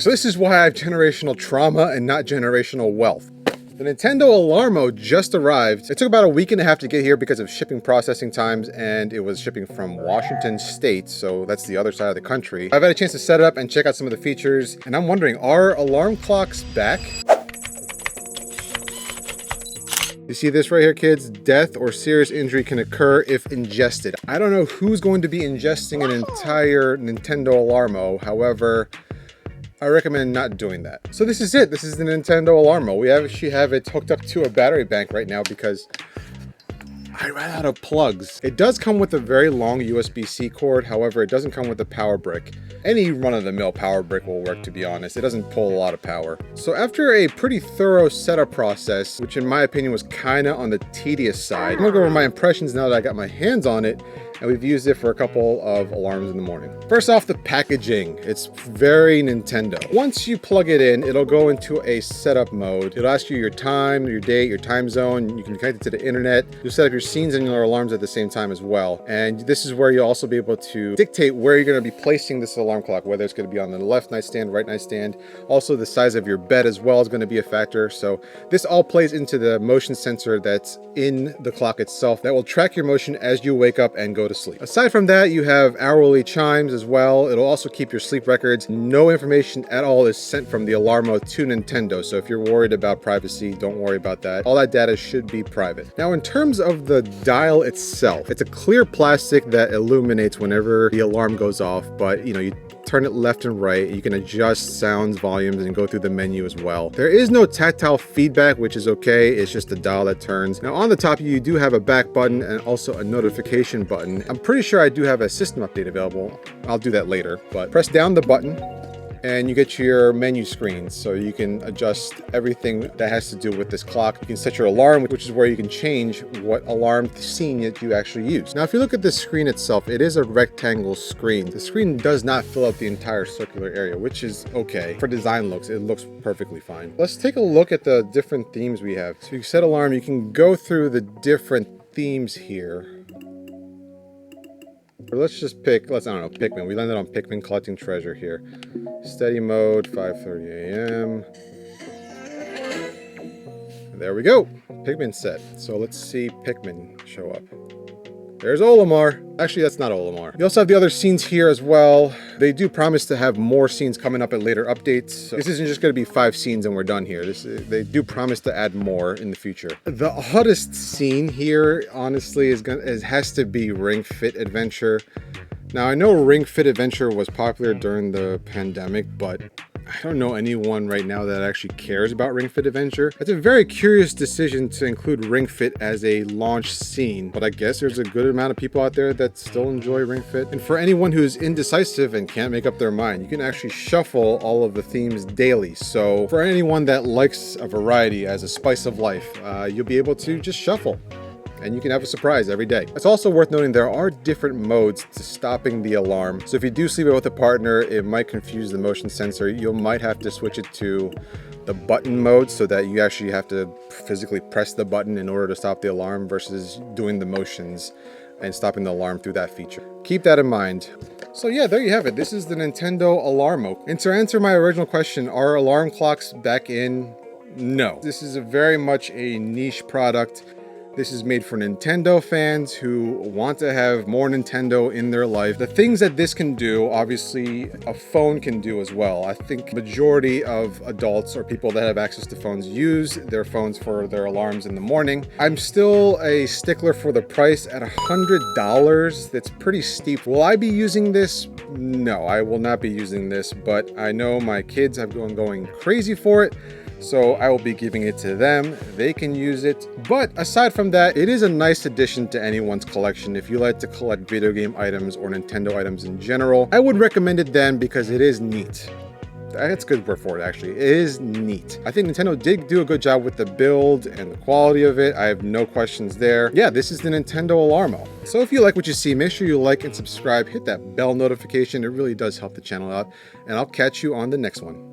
So this is why I have generational trauma and not generational wealth. The Nintendo Alarmo just arrived. It took about a week and a half to get here because of shipping processing times, and it was shipping from Washington State, so that's the other side of the country. I've had a chance to set it up and check out some of the features, and I'm wondering, are alarm clocks back? You see this right here, kids? Death or serious injury can occur if ingested. I don't know who's going to be ingesting an entire Nintendo Alarmo, however, I recommend not doing that. So this is it. This is the Nintendo Alarmo. We actually have it hooked up to a battery bank right now because I ran out of plugs. It does come with a very long USB-C cord. However, it doesn't come with a power brick. Any run-of-the-mill power brick will work, to be honest. It doesn't pull a lot of power. So after a pretty thorough setup process, which in my opinion was kind of on the tedious side, I'm gonna go over my impressions now that I got my hands on it, and we've used it for a couple of alarms in the morning. First off, the packaging. It's very Nintendo. Once you plug it in, it'll go into a setup mode. It'll ask you your time, your date, your time zone. You can connect it to the internet. You'll set up your scenes and your alarms at the same time as well. And this is where you'll also be able to dictate where you're gonna be placing this alarm clock, whether it's gonna be on the left nightstand, right nightstand. Also, the size of your bed as well is gonna be a factor. So this all plays into the motion sensor that's in the clock itself that will track your motion as you wake up and go to sleep. Aside from that, you have hourly chimes as well. It'll also keep your sleep records. No information at all is sent from the Alarmo to Nintendo, so if you're worried about privacy, don't worry about that. All that data should be private. Now, in terms of the dial itself, it's a clear plastic that illuminates whenever the alarm goes off, but you turn it left and right. You can adjust sounds, volumes, and go through the menu as well. There is no tactile feedback, which is okay. It's just a dial that turns. Now on the top, you do have a back button and also a notification button. I'm pretty sure I do have a system update available. I'll do that later, but press down the button and you get your menu screens, so you can adjust everything that has to do with this clock. You can set your alarm, which is where you can change what alarm scene that you actually use. Now, if you look at the screen itself, it is a rectangle screen. The screen does not fill up the entire circular area, which is okay. For design looks, it looks perfectly fine. Let's take a look at the different themes we have. So you set alarm, you can go through the different themes here. Or let's just pick, I don't know, Pikmin. We landed on Pikmin collecting treasure here. Steady mode, 5:30 a.m. There we go. Pikmin set. So let's see Pikmin show up. There's Olimar. Actually, that's not Olimar. You also have the other scenes here as well. They do promise to have more scenes coming up at later updates. So this isn't just going to be 5 scenes and we're done here. They do promise to add more in the future. The hottest scene here, honestly, has to be Ring Fit Adventure. Now, I know Ring Fit Adventure was popular during the pandemic, but I don't know anyone right now that actually cares about Ring Fit Adventure. It's a very curious decision to include Ring Fit as a launch scene, but I guess there's a good amount of people out there that still enjoy Ring Fit. And for anyone who's indecisive and can't make up their mind, you can actually shuffle all of the themes daily. So for anyone that likes a variety as a spice of life, you'll be able to just shuffle. And you can have a surprise every day. It's also worth noting there are different modes to stopping the alarm. So if you do sleep with a partner, it might confuse the motion sensor. You might have to switch it to the button mode so that you actually have to physically press the button in order to stop the alarm versus doing the motions and stopping the alarm through that feature. Keep that in mind. So yeah, there you have it. This is the Nintendo Alarmo. And to answer my original question, are alarm clocks back in? No. This is very much a niche product. This is made for Nintendo fans who want to have more Nintendo in their life. The things that this can do, obviously, a phone can do as well. I think majority of adults or people that have access to phones use their phones for their alarms in the morning. I'm still a stickler for the price at $100. That's pretty steep. Will I be using this? No, I will not be using this, but I know my kids have been going crazy for it. So I will be giving it to them. They can use it. But aside from that, it is a nice addition to anyone's collection. If you like to collect video game items or Nintendo items in general, I would recommend it then because it is neat. That's a good word for it, actually. It is neat. I think Nintendo did do a good job with the build and the quality of it. I have no questions there. Yeah, this is the Nintendo Alarmo. So if you like what you see, make sure you like and subscribe. Hit that bell notification. It really does help the channel out. And I'll catch you on the next one.